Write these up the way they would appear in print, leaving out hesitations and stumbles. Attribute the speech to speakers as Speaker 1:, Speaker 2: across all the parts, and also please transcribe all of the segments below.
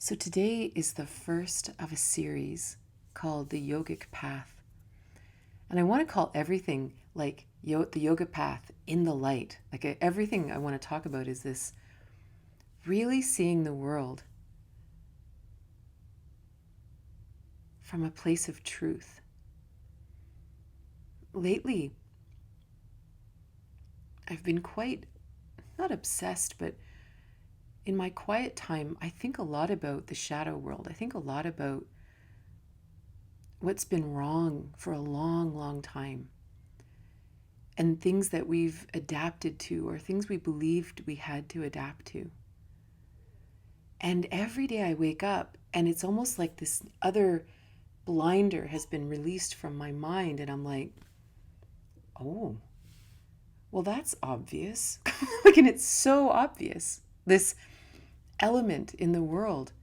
Speaker 1: So today is the first of a series called the Yogic Path. And I want to call everything like the yoga path in the light. Like everything I want to talk about is this really seeing the world from a place of truth. Lately, I've been quite, not obsessed, but in my quiet time, I think a lot about the shadow world. I think a lot about what's been wrong for a long, long time, and things that we've adapted to or things we believed we had to adapt to. And every day I wake up and it's almost like this other blinder has been released from my mind, and I'm like, oh, well, that's obvious. And it's so obvious, this element in the world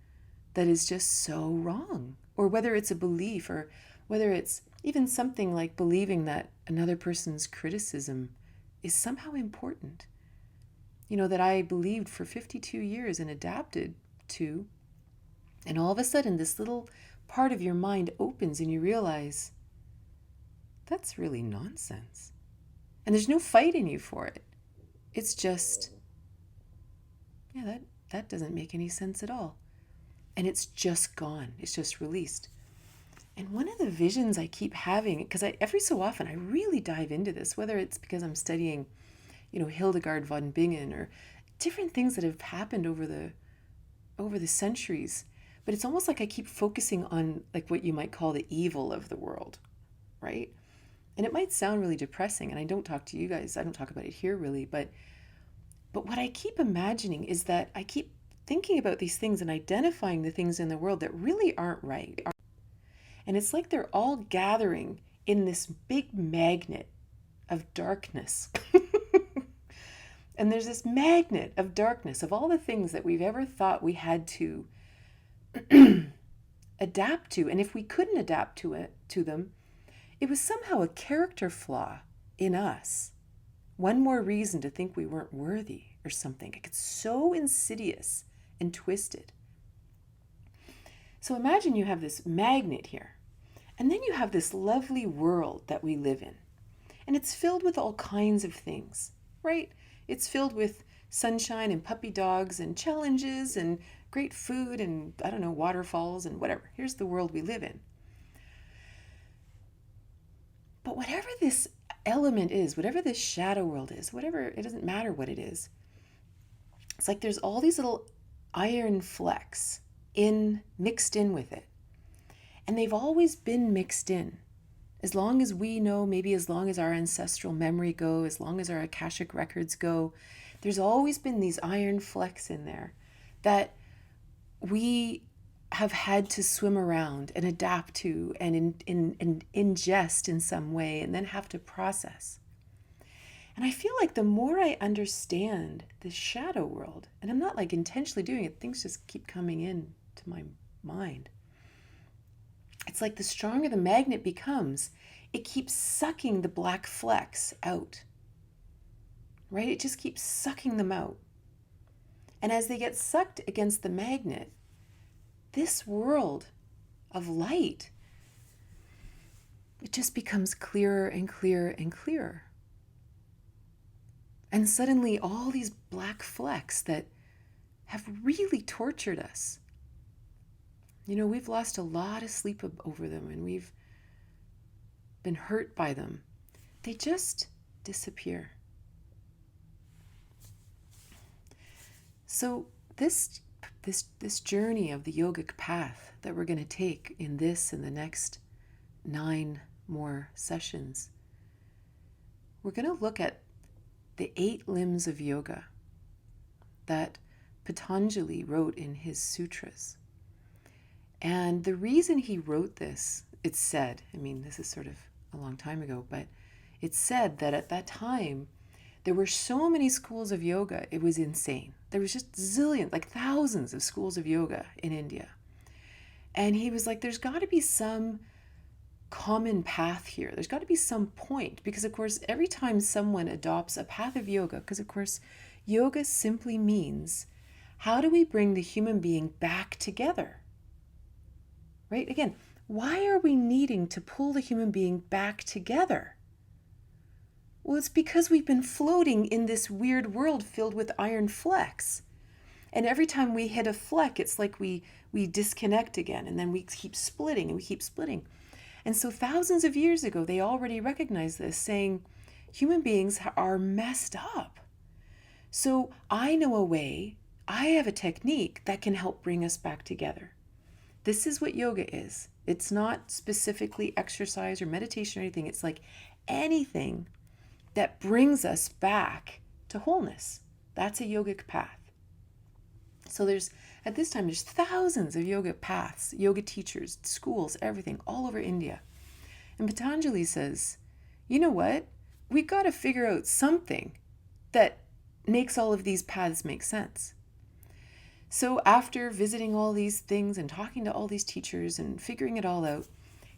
Speaker 1: that is just so wrong. Or whether it's a belief, or whether it's even something like believing that another person's criticism is somehow important. That I believed for 52 years and adapted to. And all of a sudden, this little part of your mind opens and you realize that's really nonsense. And there's no fight in you for it. It's just, that doesn't make any sense at all. And it's just gone. It's just released. And one of the visions I keep having, because every so often I really dive into this, whether it's because I'm studying, Hildegard von Bingen, or different things that have happened over the centuries. But it's almost like I keep focusing on like what you might call the evil of the world, right? And it might sound really depressing, and I don't talk to you guys, I don't talk about it here really, but what I keep imagining is that I keep thinking about these things and identifying the things in the world that really aren't right. And it's like they're all gathering in this big magnet of darkness. And there's this magnet of darkness of all the things that we've ever thought we had to adapt to. And if we couldn't adapt to them, it was somehow a character flaw in us. One more reason to think we weren't worthy or something. Like, it's so insidious and twisted. So imagine you have this magnet here, and then you have this lovely world that we live in. And it's filled with all kinds of things, right? It's filled with sunshine and puppy dogs and challenges and great food and, waterfalls and whatever. Here's the world we live in. But whatever this element is, whatever this shadow world is, it doesn't matter what it is. It's like there's all these little iron flecks mixed in with it. And they've always been mixed in. As long as we know, maybe as long as our ancestral memory go, as long as our Akashic records go, there's always been these iron flecks in there that we have had to swim around and adapt to and ingest in some way, and then have to process. And I feel like the more I understand this shadow world, and I'm not like intentionally doing it, things just keep coming in to my mind. It's like the stronger the magnet becomes, it keeps sucking the black flecks out, right? It just keeps sucking them out. And as they get sucked against the magnet, this world of light, it just becomes clearer and clearer and clearer. And suddenly all these black flecks that have really tortured us, we've lost a lot of sleep over them, and we've been hurt by them. They just disappear. So this journey of the yogic path that we're going to take in this and the next 9 more sessions, we're going to look at the 8 limbs of yoga that Patanjali wrote in his Sutras. And the reason he wrote this, it's said, this is sort of a long time ago, but it's said that at that time, there were so many schools of yoga, it was insane. There was just zillions, like thousands of schools of yoga in India. And he was like, there's got to be some common path here. There's got to be some point. Because, of course, every time someone adopts a path of yoga, because, of course, yoga simply means How do we bring the human being back together? Right? Again, why are we needing to pull the human being back together? Well, it's because we've been floating in this weird world filled with iron flecks. And every time we hit a fleck, it's like we disconnect again, and then we keep splitting and we keep splitting. And so thousands of years ago, they already recognized this, saying human beings are messed up. So I know a way, I have a technique that can help bring us back together. This is what yoga is. It's not specifically exercise or meditation or anything. It's like anything that brings us back to wholeness. That's a yogic path. So at this time, there's thousands of yoga paths, yoga teachers, schools, everything, all over India. And Patanjali says, you know what? We've got to figure out something that makes all of these paths make sense. So after visiting all these things and talking to all these teachers and figuring it all out,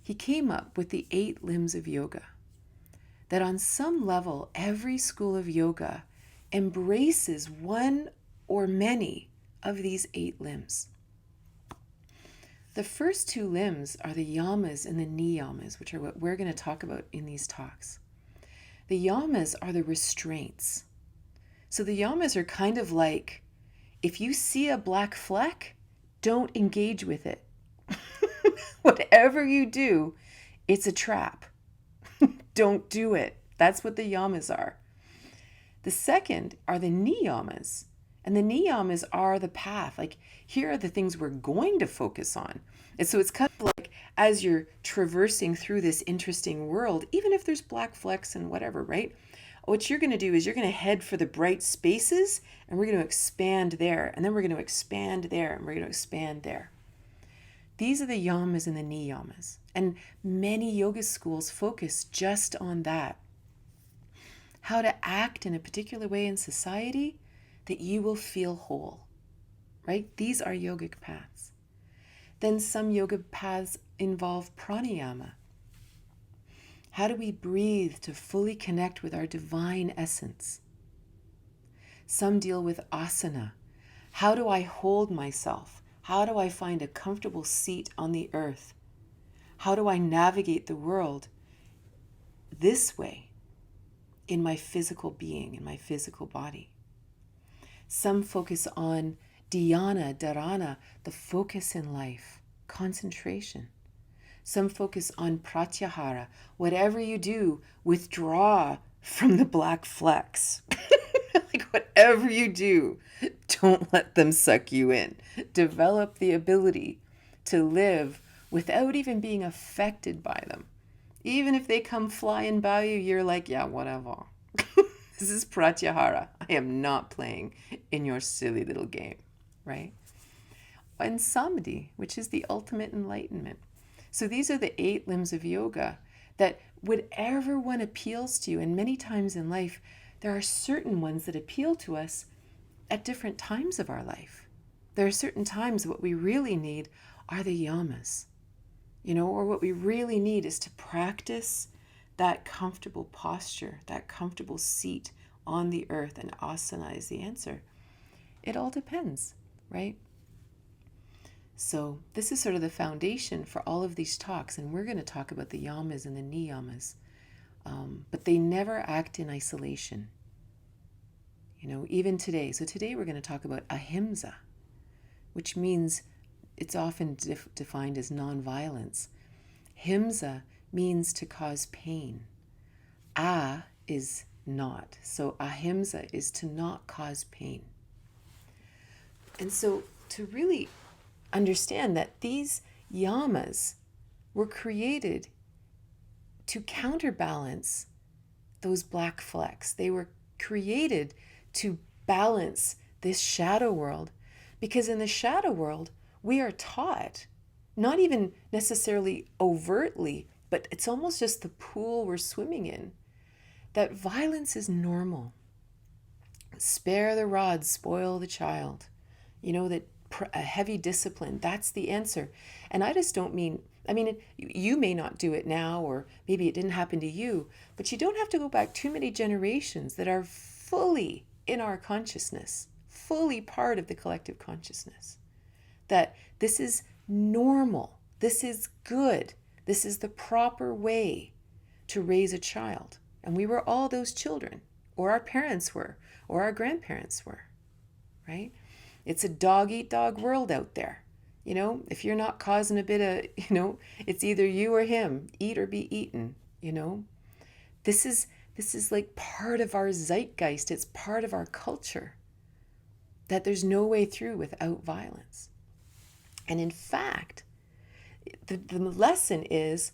Speaker 1: he came up with the 8 limbs of yoga. That on some level, every school of yoga embraces one or many of these 8 limbs. The first 2 limbs are the yamas and the niyamas, which are what we're going to talk about in these talks. The yamas are the restraints. So the yamas are kind of like, if you see a black fleck, don't engage with it. Whatever you do, it's a trap. Don't do it. That's what the yamas are. The second are the niyamas. And the niyamas are the path. Like, here are the things we're going to focus on. And so it's kind of like, as you're traversing through this interesting world, even if there's black flecks and whatever, right? What you're going to do is you're going to head for the bright spaces, and we're going to expand there, and then we're going to expand there, and we're going to expand there. These are the yamas and the niyamas. And many yoga schools focus just on that. How to act in a particular way in society that you will feel whole, right? These are yogic paths. Then some yoga paths involve pranayama. How do we breathe to fully connect with our divine essence? Some deal with asana. How do I hold myself? How do I find a comfortable seat on the earth? How do I navigate the world this way in my physical being, in my physical body? Some focus on dhyana, dharana, the focus in life, concentration. Some focus on pratyahara. Whatever you do, withdraw from the black flecks. Like, whatever you do, don't let them suck you in. Develop the ability to live without even being affected by them. Even if they come flying by you, you're like, yeah, whatever. This is pratyahara. I am not playing in your silly little game, right? And samadhi, which is the ultimate enlightenment. So these are the 8 limbs of yoga that whatever one appeals to you, and many times in life, there are certain ones that appeal to us at different times of our life. There are certain times what we really need are the yamas, or what we really need is to practice that comfortable posture, that comfortable seat on the earth, and asana is the answer. It all depends, right? So this is sort of the foundation for all of these talks, and we're going to talk about the yamas and the niyamas, but they never act in isolation. Even today. So today we're going to talk about ahimsa, which means it's often defined as nonviolence. Himsa means to cause pain. A is not. So ahimsa is to not cause pain. And so to really understand that these yamas were created to counterbalance those black flecks. They were created to balance this shadow world, because in the shadow world, we are taught, not even necessarily overtly, but it's almost just the pool we're swimming in, that violence is normal. Spare the rod, spoil the child. That a heavy discipline, that's the answer. And I just don't mean, you may not do it now, or maybe it didn't happen to you, but you don't have to go back too many generations that are fully in our consciousness, fully part of the collective consciousness. That this is normal, this is good, this is the proper way to raise a child. And we were all those children, or our parents were, or our grandparents were, right? It's a dog-eat-dog world out there. You know, if you're not causing a bit of, it's either you or him, eat or be eaten, This is like part of our zeitgeist. It's part of our culture, that there's no way through without violence. And in fact, the lesson is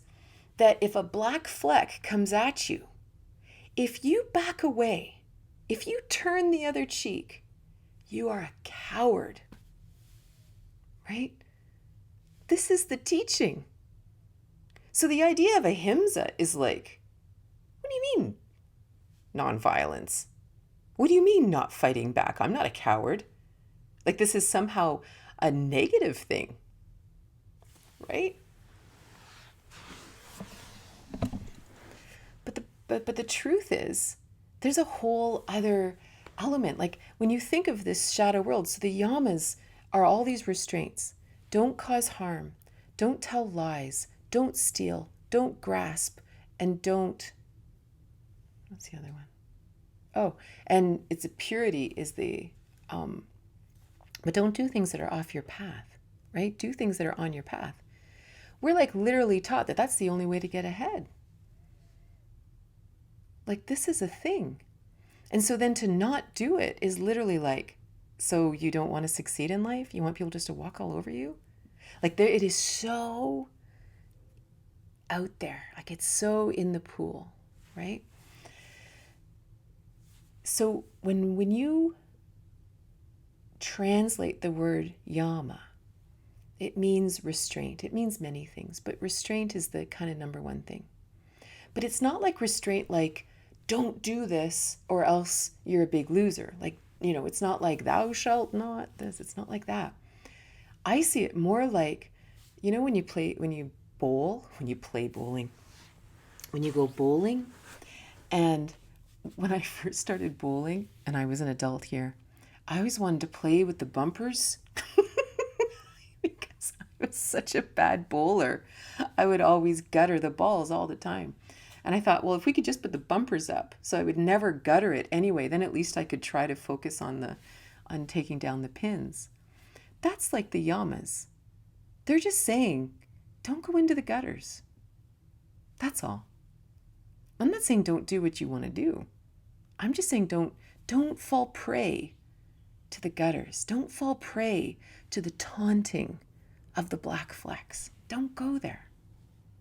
Speaker 1: that if a black fleck comes at you, if you back away, if you turn the other cheek, you are a coward, right? This is the teaching. So the idea of ahimsa is like, what do you mean nonviolence? What do you mean not fighting back? I'm not a coward. Like this is somehow a negative thing, right? But the truth is, there's a whole other element. Like when you think of this shadow world, so the yamas are all these restraints. Don't cause harm. Don't tell lies. Don't steal. Don't grasp. And don't, what's the other one? Oh, and it's a purity is the, but don't do things that are off your path, right? Do things that are on your path. We're like literally taught that that's the only way to get ahead. Like this is a thing. And so then to not do it is literally like, so you don't want to succeed in life? You want people just to walk all over you? Like there, it is so out there. Like it's so in the pool, right? So when you translate the word yama, it means restraint. It means many things, but restraint is the kind of number one thing. But it's not like restraint like, don't do this or else you're a big loser. Like, it's not like thou shalt not this. It's not like that. I see it more like, when you play bowling, when you go bowling, and when I first started bowling and I was an adult here, I always wanted to play with the bumpers because I was such a bad bowler. I would always gutter the balls all the time. And I thought, well, if we could just put the bumpers up so I would never gutter it anyway, then at least I could try to focus on taking down the pins. That's like the yamas. They're just saying, don't go into the gutters. That's all. I'm not saying don't do what you want to do. I'm just saying don't fall prey to the gutters. Don't fall prey to the taunting of the black flecks. Don't go there,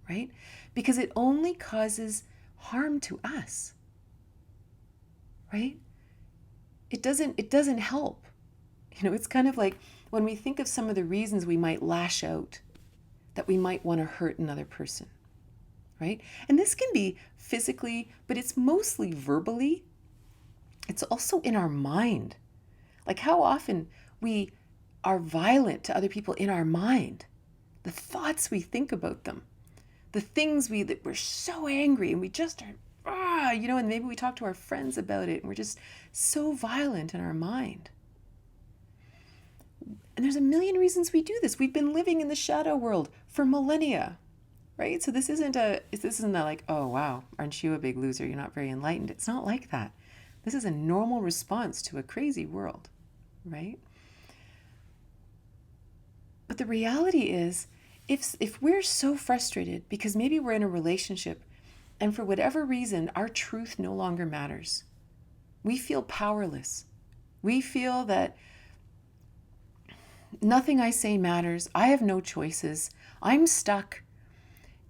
Speaker 1: right? Because it only causes harm to us, right? It doesn't help. It's kind of like when we think of some of the reasons we might lash out, that we might want to hurt another person, right? And this can be physically, but it's mostly verbally. It's also in our mind. Like how often we are violent to other people in our mind, the thoughts we think about them, the things that we're so angry and we just are, and maybe we talk to our friends about it and we're just so violent in our mind. And there's a million reasons we do this. We've been living in the shadow world for millennia, right? So this isn't like, oh, wow, aren't you a big loser? You're not very enlightened. It's not like that. This is a normal response to a crazy world, right? But the reality is, if we're so frustrated because maybe we're in a relationship and for whatever reason, our truth no longer matters, we feel powerless. We feel that nothing I say matters. I have no choices. I'm stuck.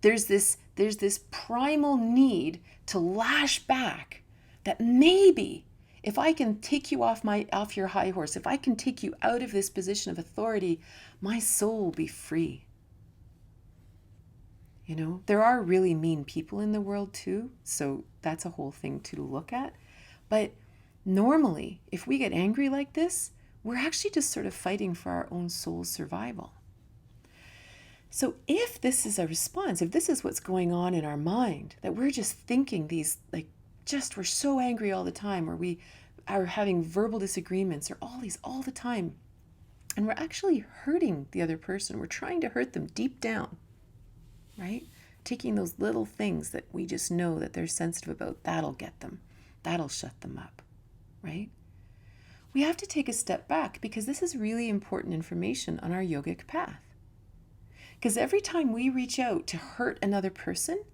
Speaker 1: There's this primal need to lash back that maybe if I can take you off your high horse, if I can take you out of this position of authority, my soul will be free. There are really mean people in the world too, so that's a whole thing to look at. But normally, if we get angry like this, we're actually just sort of fighting for our own soul's survival. So if this is a response, if this is what's going on in our mind, that we're just thinking these, we're so angry all the time, or we are having verbal disagreements or all the time. And we're actually hurting the other person. We're trying to hurt them deep down, right? Taking those little things that we just know that they're sensitive about, that'll get them. That'll shut them up, right? We have to take a step back because this is really important information on our yogic path. Because every time we reach out to hurt another person,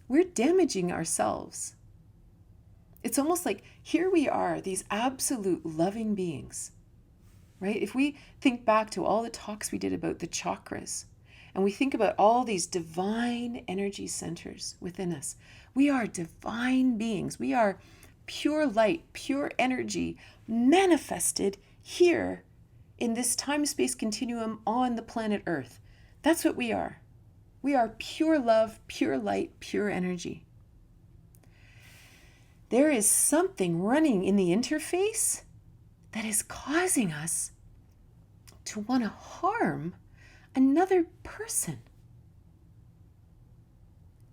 Speaker 1: we're damaging ourselves. It's almost like here we are, these absolute loving beings, right? If we think back to all the talks we did about the chakras, and we think about all these divine energy centers within us, we are divine beings. We are pure light, pure energy manifested here in this time-space continuum on the planet Earth. That's what we are. We are pure love, pure light, pure energy. There is something running in the interface that is causing us to want to harm another person.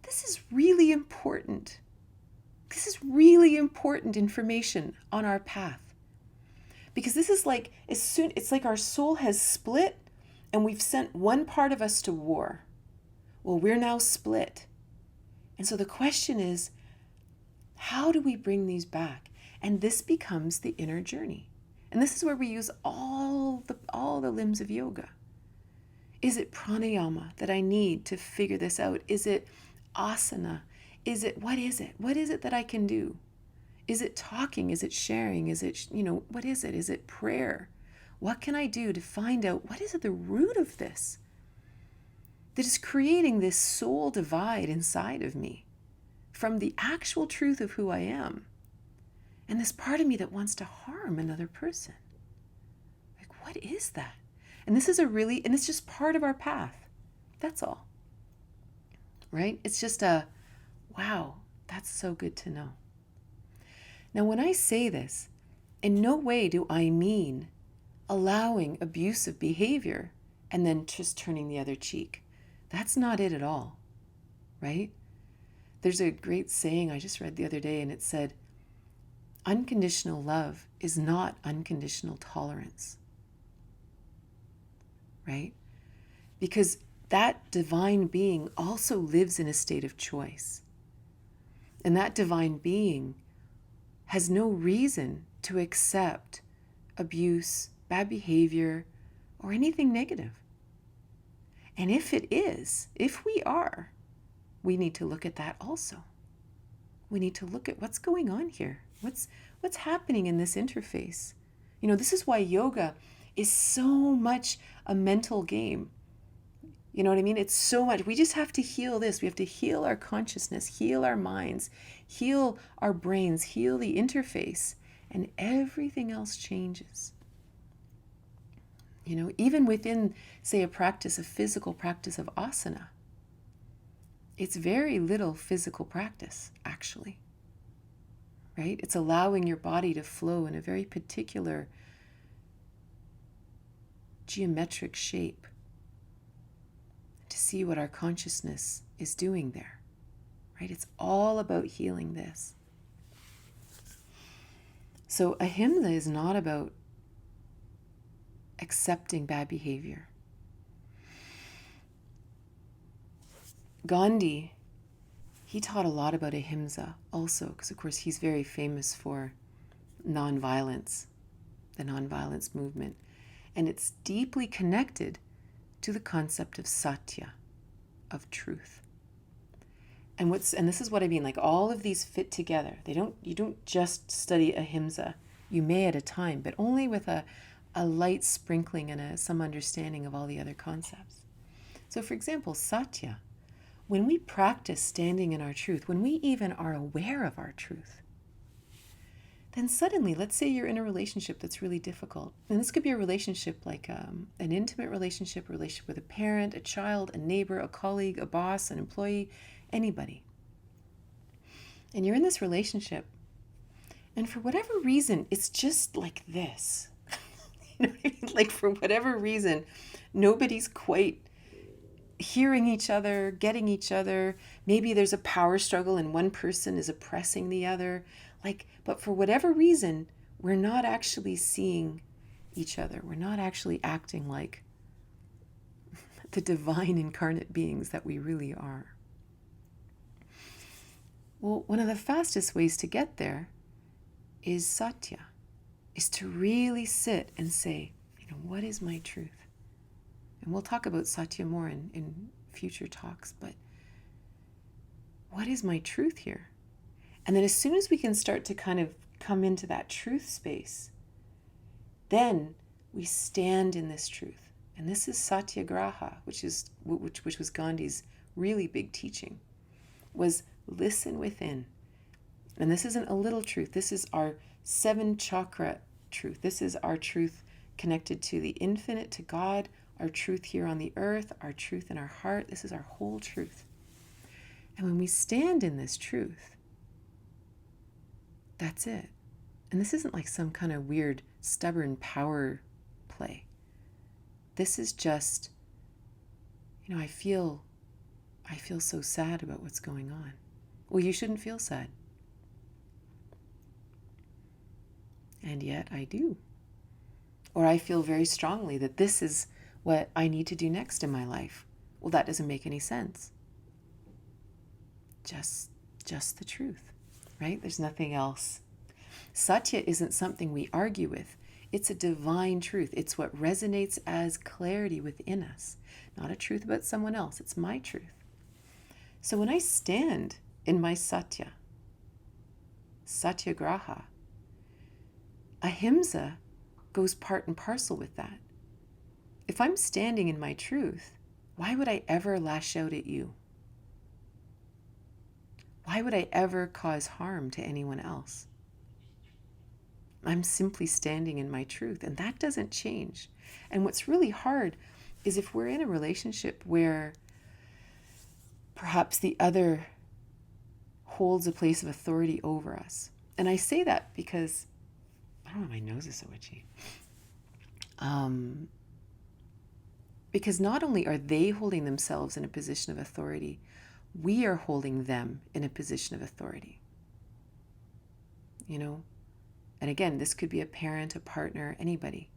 Speaker 1: This is really important. This is really important information on our path. Because this is like, it's like our soul has split and we've sent one part of us to war. Well, we're now split. And so the question is, how do we bring these back? And this becomes the inner journey. And this is where we use all the limbs of yoga. Is it pranayama that I need to figure this out? Is it asana? What is it? What is it that I can do? Is it talking? Is it sharing? Is it, what is it? Is it prayer? What can I do to find out what is at the root of this that is creating this soul divide inside of me from the actual truth of who I am and this part of me that wants to harm another person? Like, what is that? And this is and it's just part of our path. That's all. Right? It's just wow, that's so good to know. Now, when I say this, in no way do I mean allowing abusive behavior and then just turning the other cheek. That's not it at all, right? There's a great saying I just read the other day, and it said, unconditional love is not unconditional tolerance, right? Because that divine being also lives in a state of choice. And that divine being has no reason to accept abuse, bad behavior, or anything negative. And if we are, we need to look at that also. We need to look at what's going on here. What's happening in this interface? This is why yoga is so much a mental game. You know what I mean? It's so much. We just have to heal this. We have to heal our consciousness, heal our minds, heal our brains, heal the interface, and everything else changes. Even within, say, a physical practice of asana, it's very little physical practice, actually. Right? It's allowing your body to flow in a very particular geometric shape to see what our consciousness is doing there. Right? It's all about healing this. So ahimsa is not about accepting bad behavior. Gandhi, he taught a lot about ahimsa also, because of course he's very famous for nonviolence, the nonviolence movement. And it's deeply connected to the concept of Satya, of truth. And this is what I mean, like all of these fit together. You don't just study ahimsa. You may at a time, but only with a light sprinkling and some understanding of all the other concepts. So for example, Satya, when we practice standing in our truth, when we even are aware of our truth, then suddenly, let's say you're in a relationship that's really difficult. And this could be a relationship like an intimate relationship with a parent, a child, a neighbor, a colleague, a boss, an employee, anybody. And you're in this relationship, and for whatever reason, it's just like this. You know what I mean? Like for whatever reason, nobody's quite hearing each other, getting each other. Maybe there's a power struggle and one person is oppressing the other. But for whatever reason, we're not actually seeing each other. We're not actually acting like the divine incarnate beings that we really are. Well, one of the fastest ways to get there is Satya, is to really sit and say, what is my truth? And we'll talk about Satya more in future talks, but what is my truth here? And then as soon as we can start to kind of come into that truth space, then we stand in this truth. And this is Satyagraha, which was Gandhi's really big teaching, was listen within. And this isn't a little truth. This is our 7 chakra truth. This is our truth connected to the infinite, to God, our truth here on the earth, our truth in our heart. This is our whole truth. And when we stand in this truth, that's it. And this isn't like some kind of weird, stubborn power play. This is just, I feel so sad about what's going on. Well, you shouldn't feel sad. And yet I do. Or I feel very strongly that this is what I need to do next in my life. Well, that doesn't make any sense. Just the truth, right? There's nothing else. Satya isn't something we argue with. It's a divine truth. It's what resonates as clarity within us, not a truth about someone else. It's my truth. So when I stand in my Satya, Satyagraha, Ahimsa goes part and parcel with that. If I'm standing in my truth, why would I ever lash out at you? Why would I ever cause harm to anyone else? I'm simply standing in my truth, and that doesn't change. And what's really hard is if we're in a relationship where perhaps the other holds a place of authority over us. And I say that because, I don't know, my nose is so itchy. Because not only are they holding themselves in a position of authority, we are holding them in a position of authority. And again, this could be a parent, a partner, anybody.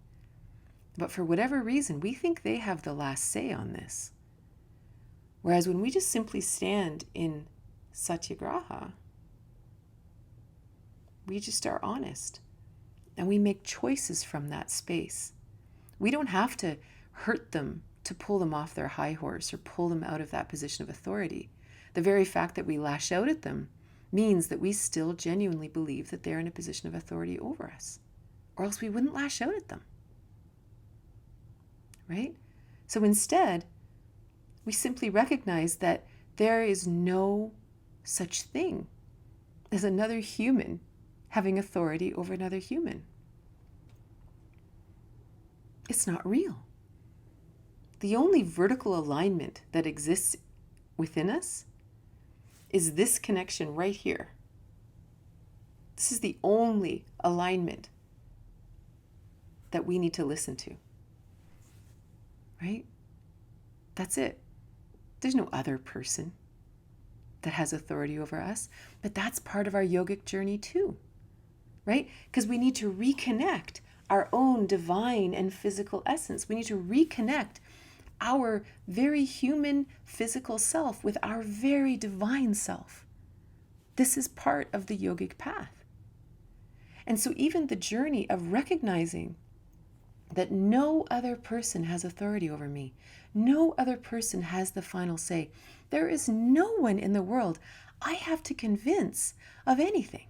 Speaker 1: But for whatever reason, we think they have the last say on this. Whereas when we just simply stand in Satyagraha, we just are honest. And we make choices from that space. We don't have to hurt them to pull them off their high horse or pull them out of that position of authority. The very fact that we lash out at them means that we still genuinely believe that they're in a position of authority over us, or else we wouldn't lash out at them, right? So instead, we simply recognize that there is no such thing as another human having authority over another human. It's not real. The only vertical alignment that exists within us is this connection right here. This is the only alignment that we need to listen to, right? That's it. There's no other person that has authority over us, but that's part of our yogic journey too, right? Because we need to reconnect our own divine and physical essence. We need to reconnect our very human physical self with our very divine self. This is part of the yogic path. And so even the journey of recognizing that no other person has authority over me, no other person has the final say. There is no one in the world I have to convince of anything.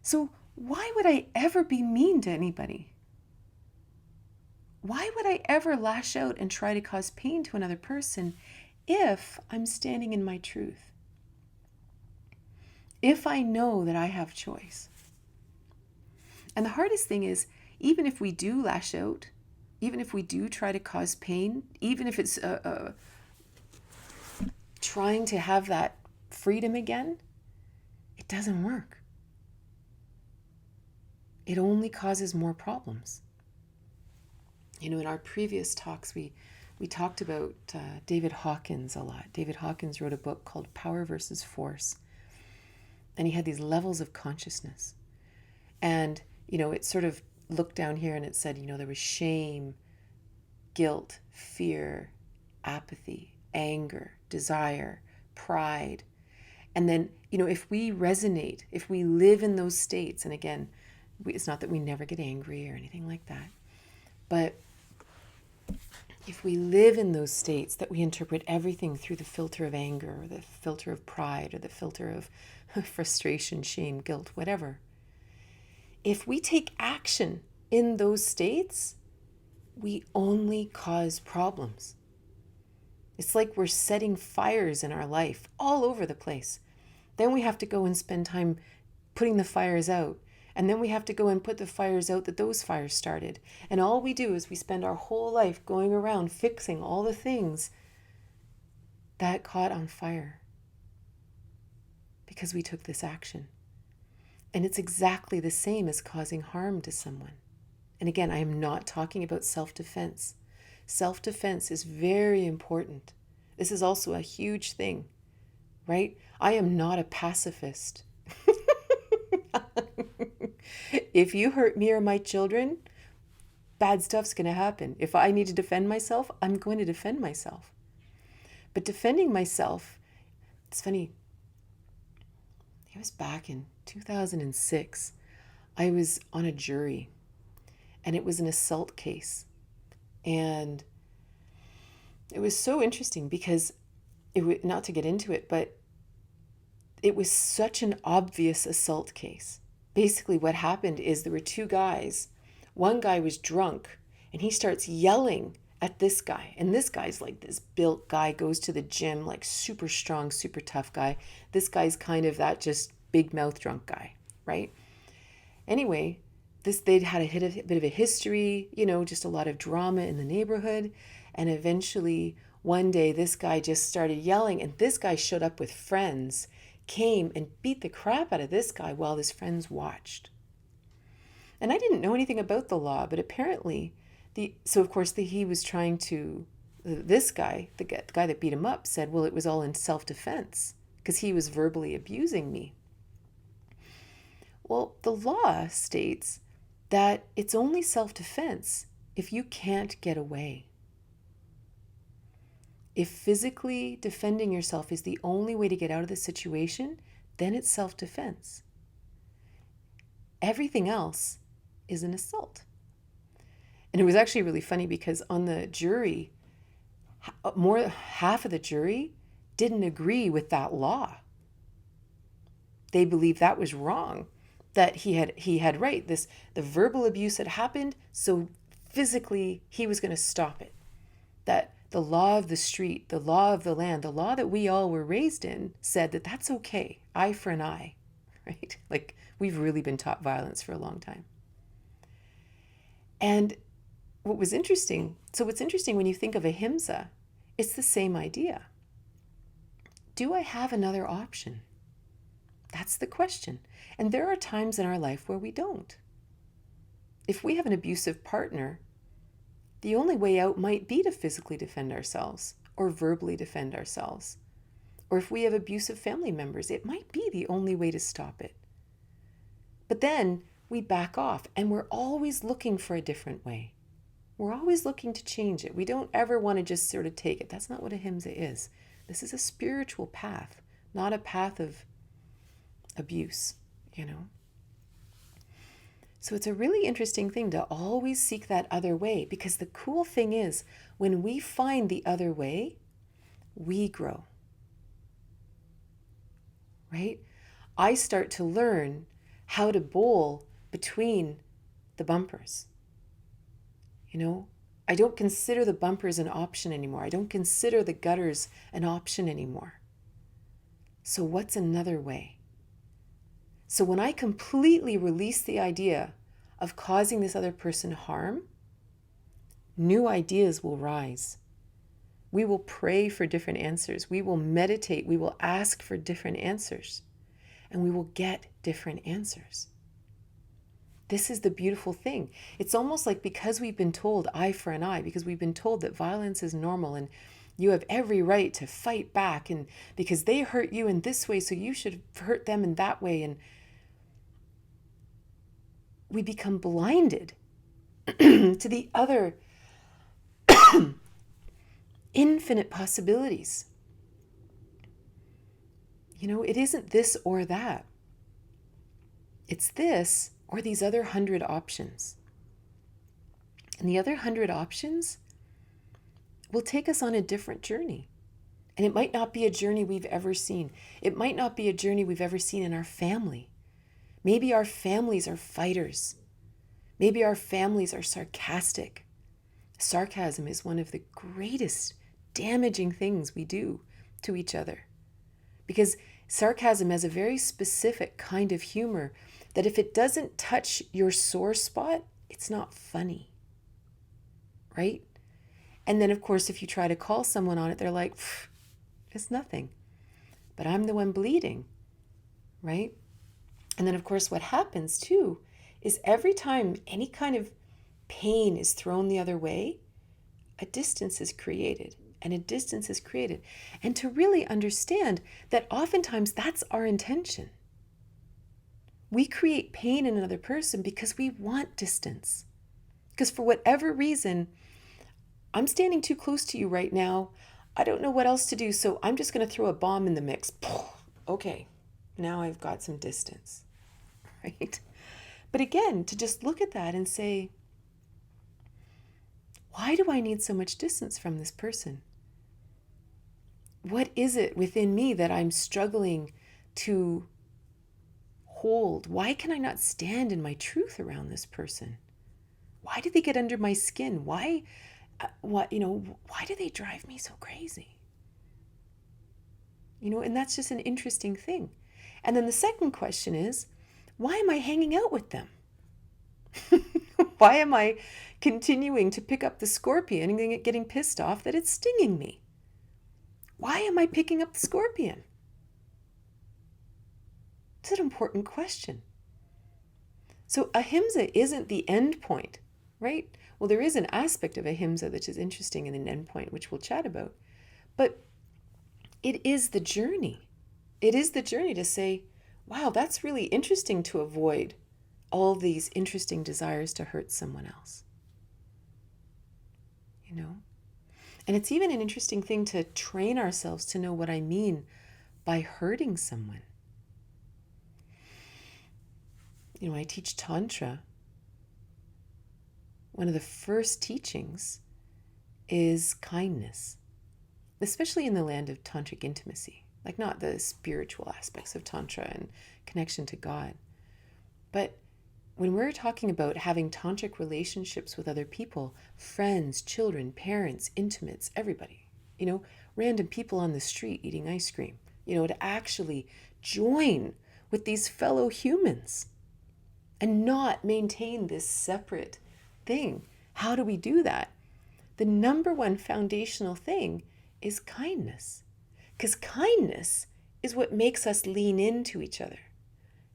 Speaker 1: So why would I ever be mean to anybody? Why would I ever lash out and try to cause pain to another person if I'm standing in my truth? If I know that I have choice. And the hardest thing is, even if we do lash out, even if we do try to cause pain, even if it's trying to have that freedom again, it doesn't work. It only causes more problems. In our previous talks, we talked about David Hawkins a lot. David Hawkins wrote a book called Power versus Force. And he had these levels of consciousness. And, it sort of looked down here and it said, there was shame, guilt, fear, apathy, anger, desire, pride. And then, if we resonate, if we live in those states, and again, it's not that we never get angry or anything like that, but if we live in those states that we interpret everything through the filter of anger or the filter of pride or the filter of frustration, shame, guilt, whatever, if we take action in those states, we only cause problems. It's like we're setting fires in our life all over the place. Then we have to go and spend time putting the fires out. And then we have to go and put the fires out that those fires started. And all we do is we spend our whole life going around fixing all the things that caught on fire because we took this action. And it's exactly the same as causing harm to someone. And again, I am not talking about self-defense. Self-defense is very important. This is also a huge thing, right? I am not a pacifist. If you hurt me or my children, bad stuff's going to happen. If I need to defend myself, I'm going to defend myself. But defending myself, it's funny. It was back in 2006. I was on a jury, and it was an assault case. And it was so interesting because, not to get into it, but it was such an obvious assault case. Basically what happened is there were two guys. One guy was drunk and he starts yelling at this guy. And this guy's like this built guy, goes to the gym, like super strong, super tough guy. This guy's kind of that just big mouth drunk guy, right? Anyway, they'd had a bit of a history, just a lot of drama in the neighborhood. And eventually one day this guy just started yelling, and this guy showed up with friends, came and beat the crap out of this guy while his friends watched. And I didn't know anything about the law, but apparently he was trying to, this guy, the guy that beat him up, said, well, it was all in self-defense because he was verbally abusing me. Well, the law states that it's only self-defense if you can't get away. If physically defending yourself is the only way to get out of the situation, then it's self-defense. Everything else is an assault. And it was actually really funny because on the jury, half of the jury didn't agree with that law. They believed that was wrong, that he had right. The verbal abuse had happened, so physically he was going to stop it. That the law of the street, the law of the land, the law that we all were raised in said that that's okay, eye for an eye, right? Like we've really been taught violence for a long time. And what's interesting when you think of ahimsa, it's the same idea. Do I have another option? That's the question. And there are times in our life where we don't. If we have an abusive partner, the only way out might be to physically defend ourselves or verbally defend ourselves. Or if we have abusive family members, it might be the only way to stop it. But then we back off and we're always looking for a different way. We're always looking to change it. We don't ever want to just sort of take it. That's not what ahimsa is. This is a spiritual path, not a path of abuse, So it's a really interesting thing to always seek that other way, because the cool thing is when we find the other way, we grow, right? I start to learn how to bowl between the bumpers. I don't consider the bumpers an option anymore. I don't consider the gutters an option anymore. So what's another way? So when I completely release the idea of causing this other person harm, new ideas will rise. We will pray for different answers. We will meditate. We will ask for different answers. And we will get different answers. This is the beautiful thing. It's almost like because we've been told eye for an eye, because we've been told that violence is normal and you have every right to fight back, and because they hurt you in this way, so you should hurt them in that way. And we become blinded to the other infinite possibilities. It isn't this or that. It's this or these other 100 options. And the other 100 options will take us on a different journey. And it might not be a journey we've ever seen. It might not be a journey we've ever seen in our family. Maybe our families are fighters. Maybe our families are sarcastic. Sarcasm is one of the greatest damaging things we do to each other. Because sarcasm has a very specific kind of humor that if it doesn't touch your sore spot, it's not funny, right? And then, of course, if you try to call someone on it, they're like, it's nothing. But I'm the one bleeding, right? And then, of course, what happens, too, is every time any kind of pain is thrown the other way, a distance is created. And a distance is created. And to really understand that oftentimes that's our intention. We create pain in another person because we want distance. Because for whatever reason, I'm standing too close to you right now. I don't know what else to do, so I'm just going to throw a bomb in the mix. Okay, now I've got some distance, right? But again, to just look at that and say, why do I need so much distance from this person? What is it within me that I'm struggling to hold? Why can I not stand in my truth around this person? Why do they get under my skin? Why do they drive me so crazy? And that's just an interesting thing. And then the second question is, why am I hanging out with them? Why am I continuing to pick up the scorpion and getting pissed off that it's stinging me? Why am I picking up the scorpion? It's an important question. So ahimsa isn't the end point, right? Well, there is an aspect of ahimsa that is interesting in an end point, which we'll chat about. But it is the journey. It is the journey to say, wow, that's really interesting to avoid all these interesting desires to hurt someone else. And it's even an interesting thing to train ourselves to know what I mean by hurting someone. I teach Tantra. One of the first teachings is kindness, especially in the land of tantric intimacy, like not the spiritual aspects of Tantra and connection to God. But when we're talking about having tantric relationships with other people, friends, children, parents, intimates, everybody, random people on the street eating ice cream, to actually join with these fellow humans and not maintain this separate thing. How do we do that? The number one foundational thing is kindness, because kindness is what makes us lean into each other.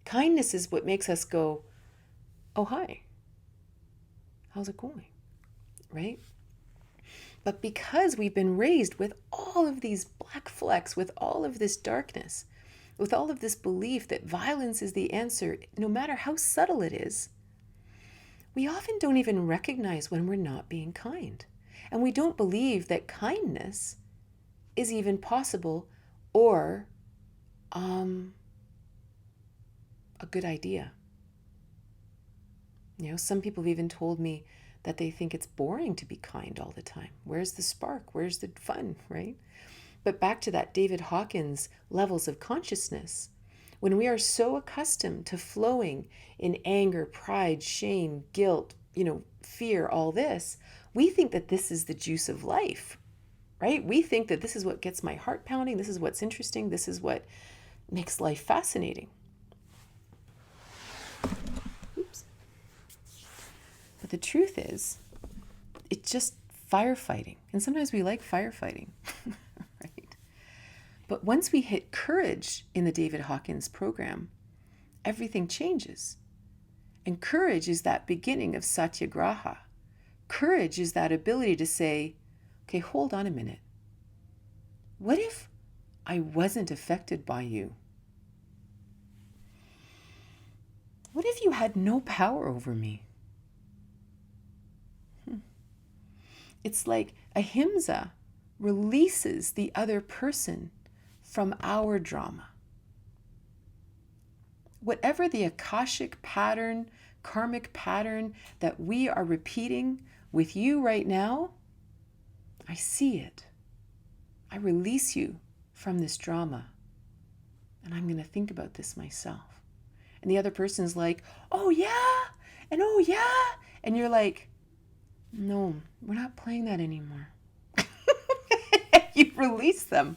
Speaker 1: Kindness is what makes us go, oh, hi, how's it going, right? But because we've been raised with all of these black flecks, with all of this darkness, with all of this belief that violence is the answer, no matter how subtle it is, we often don't even recognize when we're not being kind. And we don't believe that kindness is even possible or a good idea. Some people have even told me that they think it's boring to be kind all the time. Where's the spark? Where's the fun, right? But back to that David Hawkins levels of consciousness, when we are so accustomed to flowing in anger, pride, shame, guilt, fear, all this, we think that this is the juice of life, right? We think that this is what gets my heart pounding. This is what's interesting. This is what makes life fascinating. But the truth is, it's just firefighting. And sometimes we like firefighting, right? But once we hit courage in the David Hawkins program, everything changes. And courage is that beginning of Satyagraha. Courage is that ability to say, okay, hold on a minute. What if I wasn't affected by you? What if you had no power over me? It's like Ahimsa releases the other person from our drama. Whatever the Akashic pattern, karmic pattern that we are repeating with you right now, I see it. I release you from this drama. And I'm going to think about this myself. And the other person's like, oh yeah, and oh yeah. And you're like, no, we're not playing that anymore. You release them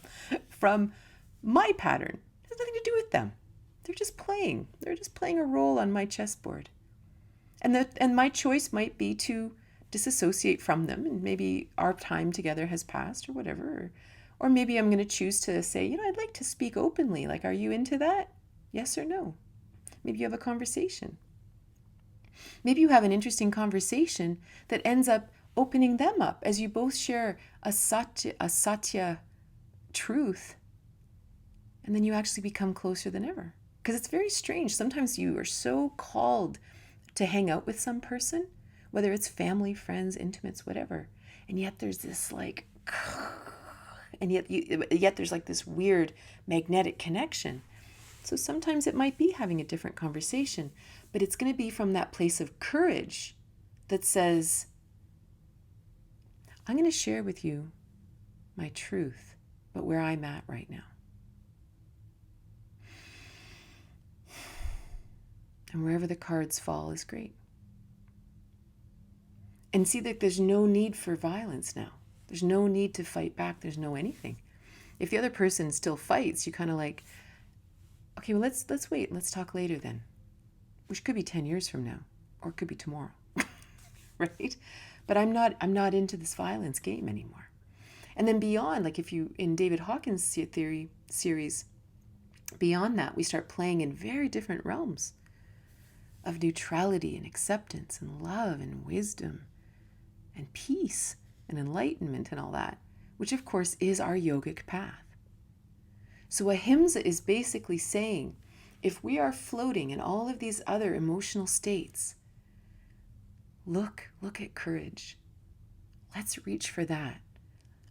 Speaker 1: from my pattern. It has nothing to do with them. They're just playing. They're just playing a role on my chessboard. And my choice might be to disassociate from them, and maybe our time together has passed or whatever. Or maybe I'm going to choose to say, I'd like to speak openly. Like, are you into that? Yes or no? Maybe you have a conversation. Maybe you have an interesting conversation that ends up opening them up as you both share a Satya truth. And then you actually become closer than ever. Because it's very strange. Sometimes you are so called to hang out with some person, whether it's family, friends, intimates, whatever. And yet there's this like, and yet there's like this weird magnetic connection. So sometimes it might be having a different conversation, but it's going to be from that place of courage that says, I'm going to share with you my truth, but where I'm at right now. And wherever the cards fall is great. And see that there's no need for violence now. There's no need to fight back. There's no anything. If the other person still fights, you kind of like, okay, well, let's wait. Let's talk later then. Which could be 10 years from now, or it could be tomorrow, right? But I'm not into this violence game anymore. And then beyond, like if you, in David Hawkins' theory series, beyond that, we start playing in very different realms of neutrality and acceptance and love and wisdom and peace and enlightenment and all that, which of course is our yogic path. So Ahimsa is basically saying, if we are floating in all of these other emotional states, look at courage. Let's reach for that.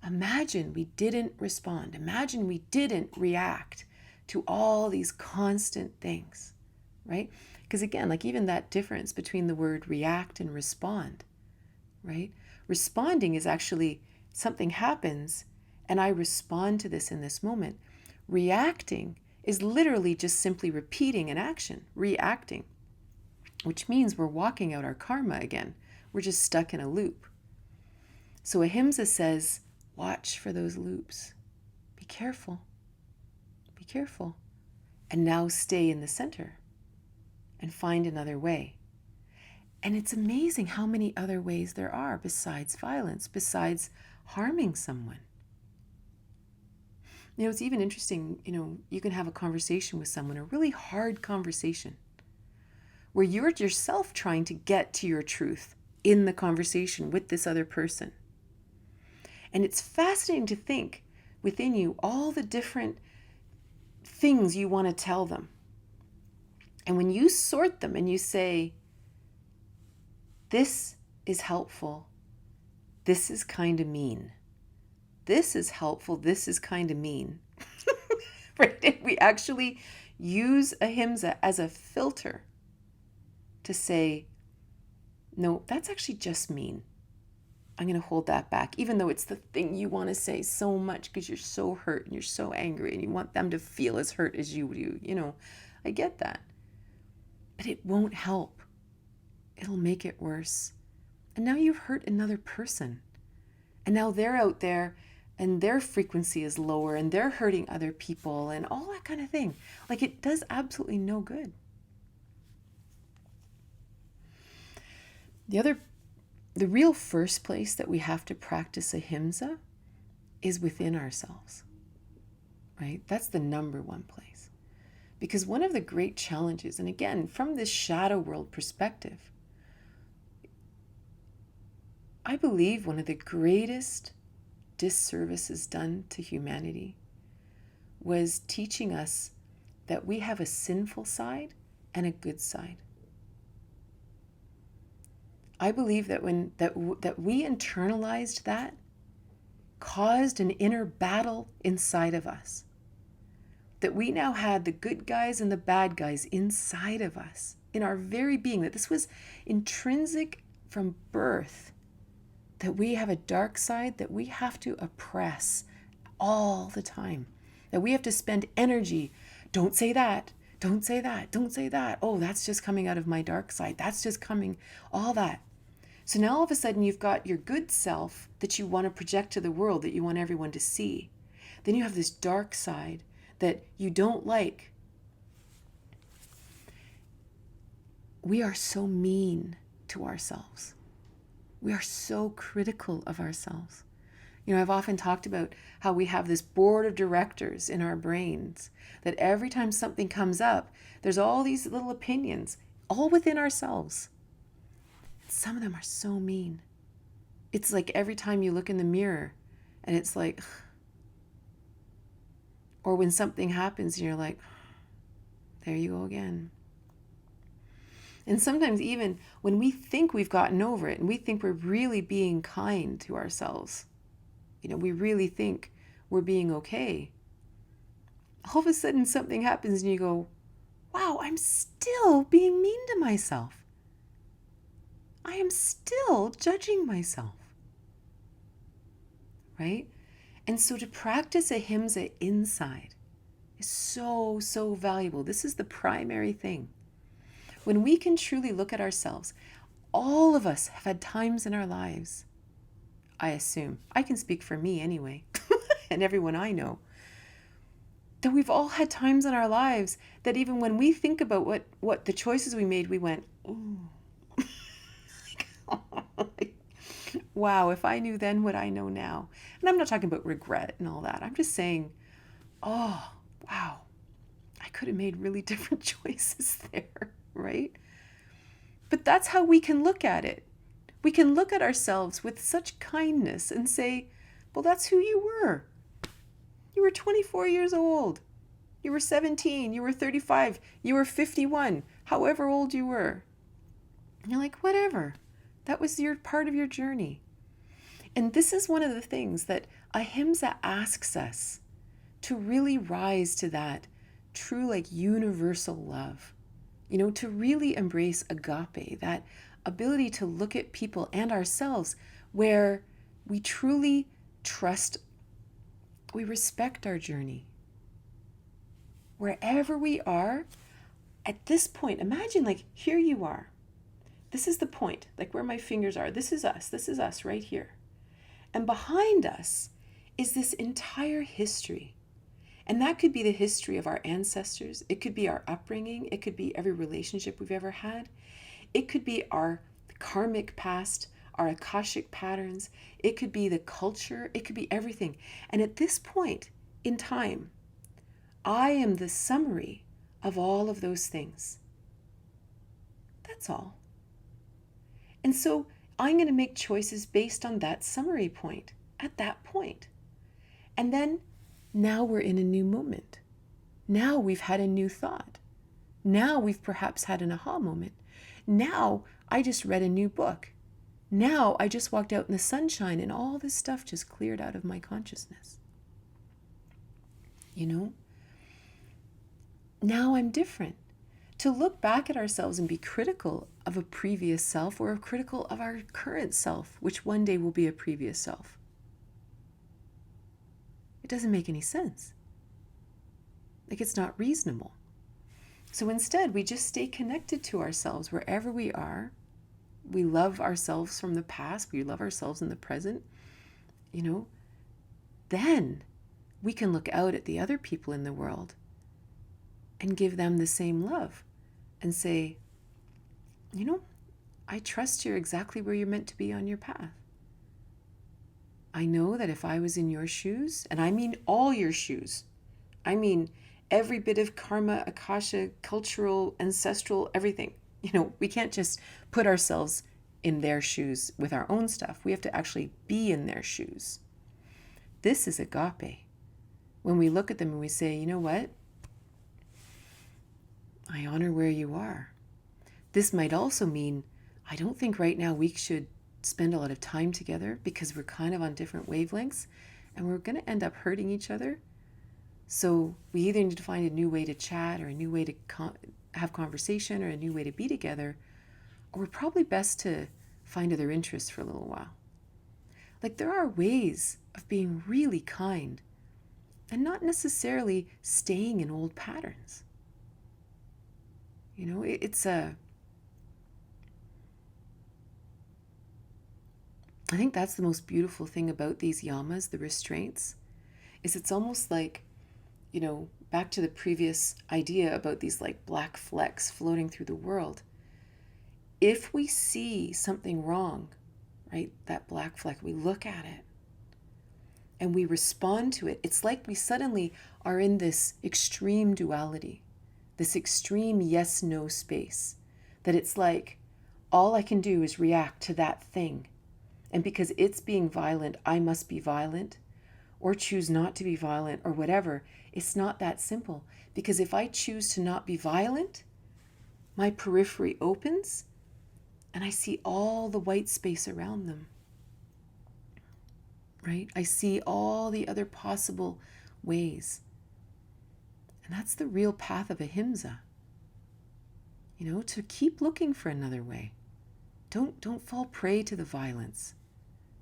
Speaker 1: Imagine we didn't respond. Imagine we didn't react to all these constant things, right? Because again, like even that difference between the word react and respond, right? Responding is actually something happens and I respond to this in this moment. Reacting is literally just simply repeating an action, reacting, which means we're walking out our karma again. We're just stuck in a loop. So Ahimsa says, watch for those loops. Be careful. Be careful. And now stay in the center and find another way. And it's amazing how many other ways there are besides violence, besides harming someone. It's even interesting, you can have a conversation with someone, a really hard conversation, where you're yourself trying to get to your truth in the conversation with this other person. And it's fascinating to think within you all the different things you want to tell them. And when you sort them and you say, this is helpful, this is kind of mean. This is helpful, this is kind of mean. Right? And we actually use Ahimsa as a filter to say, no, that's actually just mean. I'm going to hold that back, even though it's the thing you want to say so much because you're so hurt and you're so angry and you want them to feel as hurt as you do. I get that. But it won't help. It'll make it worse. And now you've hurt another person. And now they're out there and their frequency is lower and they're hurting other people and all that kind of thing. Like it does absolutely no good. The real first place that we have to practice Ahimsa is within ourselves, right? That's the number one place. Because one of the great challenges, and again, from this shadow world perspective, I believe one of the greatest disservices done to humanity was teaching us that we have a sinful side and a good side. I believe that that we internalized that caused an inner battle inside of us. That we now had the good guys and the bad guys inside of us, in our very being, that this was intrinsic from birth, that we have a dark side that we have to oppress all the time, that we have to spend energy. Don't say that, don't say that, don't say that. Oh, that's just coming out of my dark side. That's just coming, all that. So now all of a sudden you've got your good self that you want to project to the world, that you want everyone to see. Then you have this dark side that you don't like. We are so mean to ourselves. We are so critical of ourselves. You know, I've often talked about how we have this board of directors in our brains, that every time something comes up, there's all these little opinions, all within ourselves. Some of them are so mean. It's like every time you look in the mirror and it's like, or when something happens and you're like, there you go again. And sometimes even when we think we've gotten over it and we think we're really being kind to ourselves, you know, we really think we're being okay, all of a sudden something happens and you go, wow, I'm still being mean to myself. I am still judging myself, right? And so to practice Ahimsa inside is so, so valuable. This is the primary thing. When we can truly look at ourselves, all of us have had times in our lives, I assume, I can speak for me anyway, and everyone I know, that we've all had times in our lives that even when we think about what the choices we made, we went, ooh. Wow, if I knew then what I know now. And I'm not talking about regret and all that. I'm just saying, oh, wow, I could have made really different choices there, right? But that's how we can look at it. We can look at ourselves with such kindness and say, well, that's who you were. You were 24 years old. You were 17. You were 35. You were 51. However old you were. And you're like, whatever. That was your part of your journey. And this is one of the things that Ahimsa asks us to really rise to, that true, like, universal love. You know, to really embrace agape, that ability to look at people and ourselves where we truly trust, we respect our journey. Wherever we are, at this point, imagine, like, here you are. This is the point, like where my fingers are. This is us right here. And behind us is this entire history. And that could be the history of our ancestors. It could be our upbringing. It could be every relationship we've ever had. It could be our karmic past, our Akashic patterns. It could be the culture. It could be everything. And at this point in time, I am the summary of all of those things. That's all. And so I'm going to make choices based on that summary point, at that point. And then now we're in a new moment. Now we've had a new thought. Now we've perhaps had an aha moment. Now I just read a new book. Now I just walked out in the sunshine and all this stuff just cleared out of my consciousness. You know? Now I'm different. To look back at ourselves and be critical of a previous self or critical of our current self, which one day will be a previous self, it doesn't make any sense. Like, it's not reasonable. So instead, we just stay connected to ourselves wherever we are. We love ourselves from the past. We love ourselves in the present. You know, then we can look out at the other people in the world and give them the same love and say, you know, I trust you're exactly where you're meant to be on your path. I know that if I was in your shoes, and I mean all your shoes, I mean every bit of karma, akasha, cultural, ancestral, everything. We can't just put ourselves in their shoes with our own stuff. We have to actually be in their shoes. This is agape. When we look at them and we say, you know what? I honor where you are. This might also mean, I don't think right now we should spend a lot of time together because we're kind of on different wavelengths and we're going to end up hurting each other. So we either need to find a new way to chat or a new way to have conversation or a new way to be together, or we're probably best to find other interests for a little while. Like, there are ways of being really kind and not necessarily staying in old patterns. I think that's the most beautiful thing about these yamas, the restraints, is it's almost like, back to the previous idea about these like black flecks floating through the world. If we see something wrong, right, that black fleck, we look at it and we respond to it. It's like we suddenly are in this extreme duality, this extreme yes-no space, that it's like all I can do is react to that thing. And because it's being violent, I must be violent or choose not to be violent or whatever. It's not that simple. Because if I choose to not be violent, my periphery opens and I see all the white space around them. Right? I see all the other possible ways. And that's the real path of ahimsa. To keep looking for another way. Don't fall prey to the violence.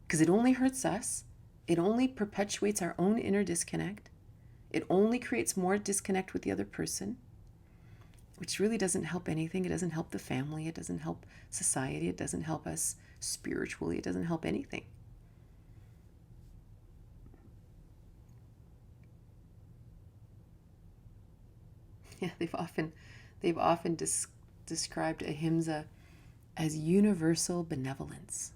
Speaker 1: Because it only hurts us. It only perpetuates our own inner disconnect. It only creates more disconnect with the other person, which really doesn't help anything. It doesn't help the family. It doesn't help society. It doesn't help us spiritually. It doesn't help anything. Yeah, they've often described ahimsa as universal benevolence.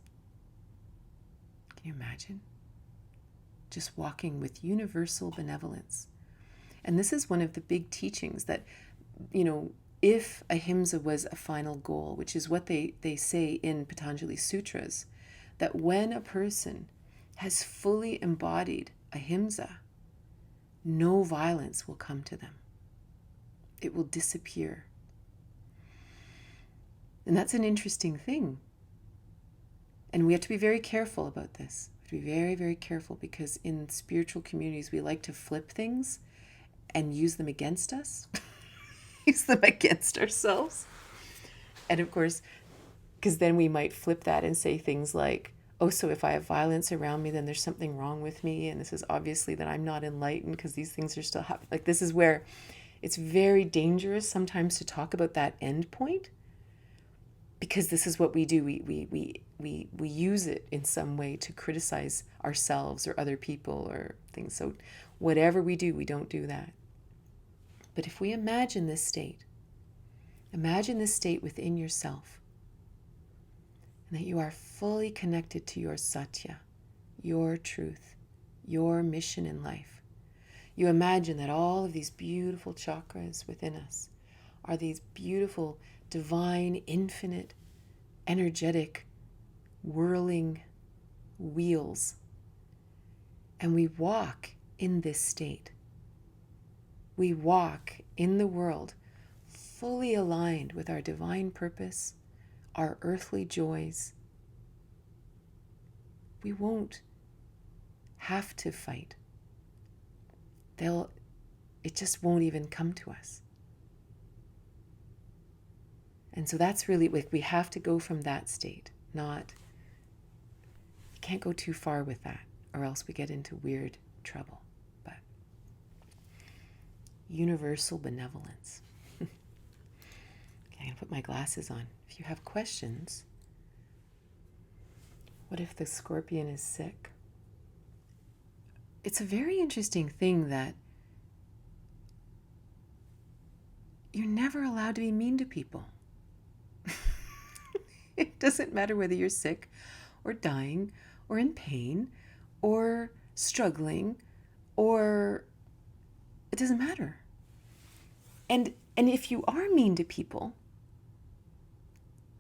Speaker 1: Can you imagine? Just walking with universal benevolence. And this is one of the big teachings that, if ahimsa was a final goal, which is what they say in Patanjali Sutras, that when a person has fully embodied ahimsa, no violence will come to them. It will disappear. And that's an interesting thing. And we have to be very careful about this. We have to be very, very careful, because in spiritual communities, we like to flip things and use them against us, use them against ourselves. And of course, because then we might flip that and say things like, oh, so if I have violence around me, then there's something wrong with me. And this is obviously that I'm not enlightened because these things are still happening. Like, this is where it's very dangerous sometimes to talk about that end point, because this is what we do. We use it in some way to criticize ourselves or other people or things. So whatever we do, we don't do that. But if we imagine this state within yourself, and that you are fully connected to your Satya, your truth, your mission in life. You imagine that all of these beautiful chakras within us are these beautiful, divine, infinite, energetic, whirling wheels. And we walk in this state. We walk in the world fully aligned with our divine purpose, our earthly joys. We won't have to fight. It just won't even come to us. And so that's really, we have to go from that state, you can't go too far with that, or else we get into weird trouble. But universal benevolence. Okay, I'm going to put my glasses on. If you have questions, what if the scorpion is sick? It's a very interesting thing that you're never allowed to be mean to people. It doesn't matter whether you're sick or dying or in pain or struggling, or it doesn't matter. And if you are mean to people,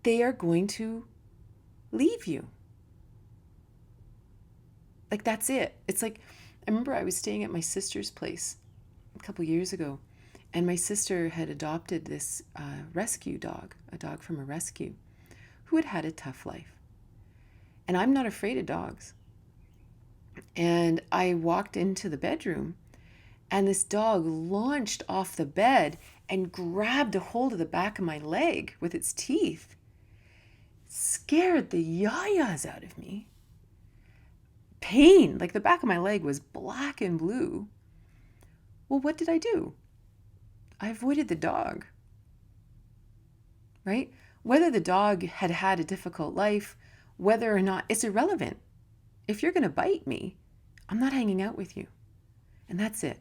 Speaker 1: they are going to leave you. Like, that's it. It's like, I remember I was staying at my sister's place a couple years ago, and my sister had adopted this rescue dog, a dog from a rescue, who had had a tough life. And I'm not afraid of dogs. And I walked into the bedroom, and this dog launched off the bed and grabbed a hold of the back of my leg with its teeth. Scared the yayas out of me. Pain, like the back of my leg was black and blue. Well, what did I do? I avoided the dog, right? Whether the dog had had a difficult life, whether or not, it's irrelevant. If you're going to bite me, I'm not hanging out with you. And that's it,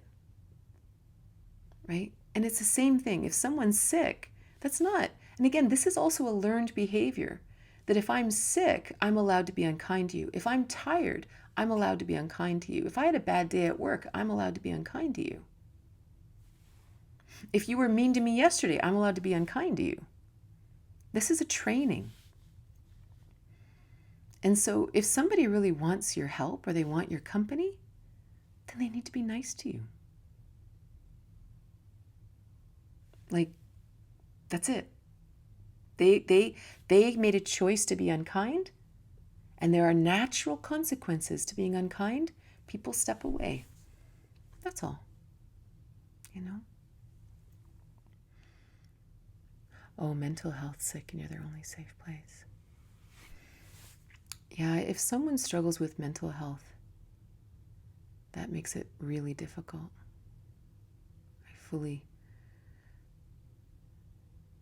Speaker 1: right? And it's the same thing. If someone's sick, that's not. And again, this is also a learned behavior, that if I'm sick, I'm allowed to be unkind to you. If I'm tired, I'm allowed to be unkind to you. If I had a bad day at work, I'm allowed to be unkind to you. If you were mean to me yesterday, I'm allowed to be unkind to you. This is a training. And so if somebody really wants your help or they want your company, then they need to be nice to you. Like, that's it. They made a choice to be unkind, and there are natural consequences to being unkind. People step away. That's all. You know? Oh, mental health sick and you're their only safe place. Yeah, if someone struggles with mental health, that makes it really difficult.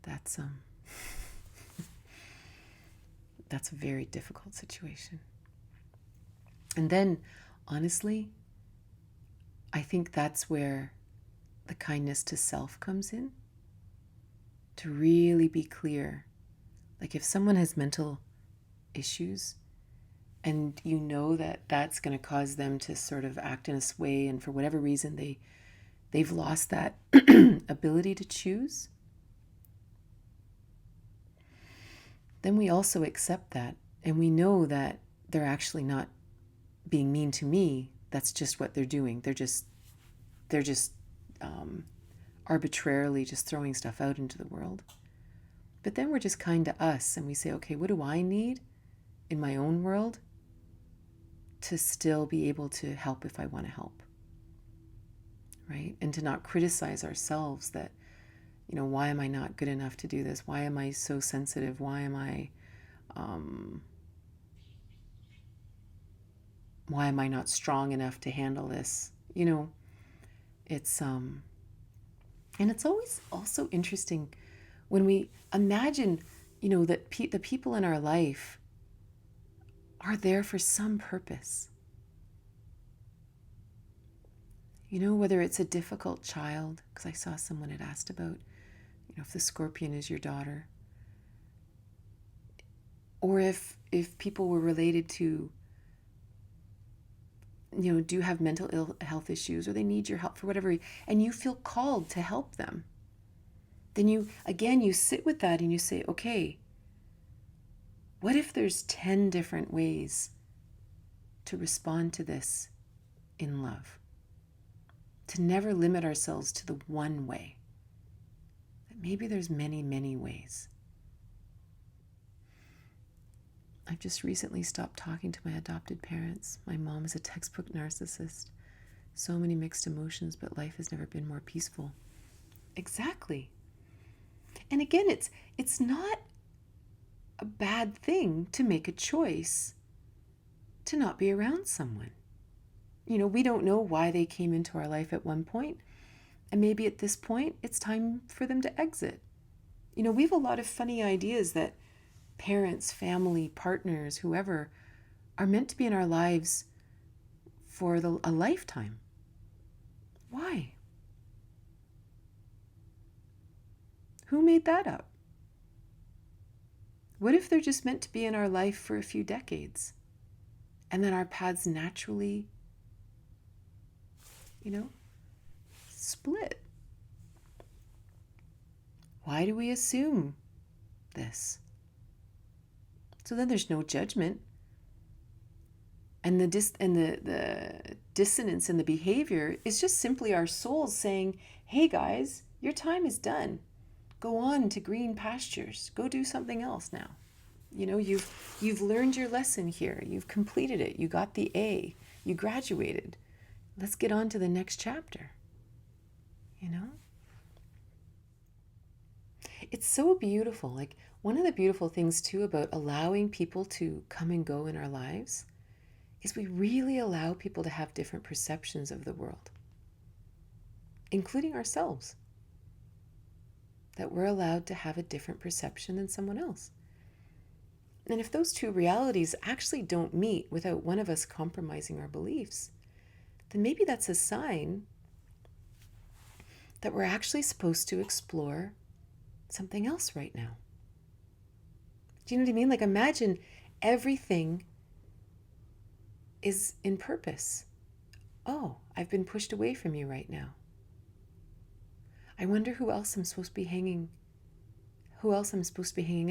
Speaker 1: That's a very difficult situation. And then, honestly, I think that's where the kindness to self comes in. To really be clear. Like, if someone has mental issues and you know that that's going to cause them to sort of act in a way, and for whatever reason they've lost that ability to choose, then we also accept that, and we know that they're actually not being mean to me. That's just what they're doing. They're just arbitrarily just throwing stuff out into the world. But then we're just kind to us, and we say, okay, what do I need in my own world to still be able to help if I want to help, right? And to not criticize ourselves that, why am I not good enough to do this? Why am I so sensitive? Why am I not strong enough to handle this? It's and it's always also interesting when we imagine, that the people in our life are there for some purpose. Whether it's a difficult child, because I saw someone had asked about, if the scorpion is your daughter, or if people were related to, do have mental health issues, or they need your help for whatever, and you feel called to help them, then you sit with that and you say, okay, what if there's 10 different ways to respond to this in love? To never limit ourselves to the one way. That maybe there's many, many ways. I've just recently stopped talking to my adopted parents. My mom is a textbook narcissist. So many mixed emotions, but life has never been more peaceful. Exactly. And again, it's not a bad thing to make a choice to not be around someone. We don't know why they came into our life at one point, and maybe at this point it's time for them to exit. We have a lot of funny ideas that parents, family, partners, whoever, are meant to be in our lives for a lifetime. Why? Who made that up? What if they're just meant to be in our life for a few decades, and then our paths naturally, split? Why do we assume this? So then there's no judgment. And the dissonance in the behavior is just simply our souls saying, hey guys, your time is done. Go on to green pastures. Go do something else now. You know, you've learned your lesson here. You've completed it. You got the A. You graduated. Let's get on to the next chapter. You know? It's so beautiful. Like, one of the beautiful things too about allowing people to come and go in our lives is we really allow people to have different perceptions of the world, including ourselves. That we're allowed to have a different perception than someone else. And if those two realities actually don't meet without one of us compromising our beliefs, then maybe that's a sign that we're actually supposed to explore something else right now. Do you know what I mean? Like, imagine everything is in purpose. Oh, I've been pushed away from you right now. I wonder who else I'm supposed to be hanging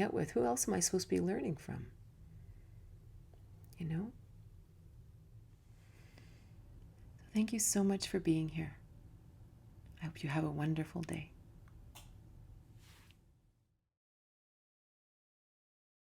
Speaker 1: out with. Who else am I supposed to be learning from? You know? Thank you so much for being here. I hope you have a wonderful day.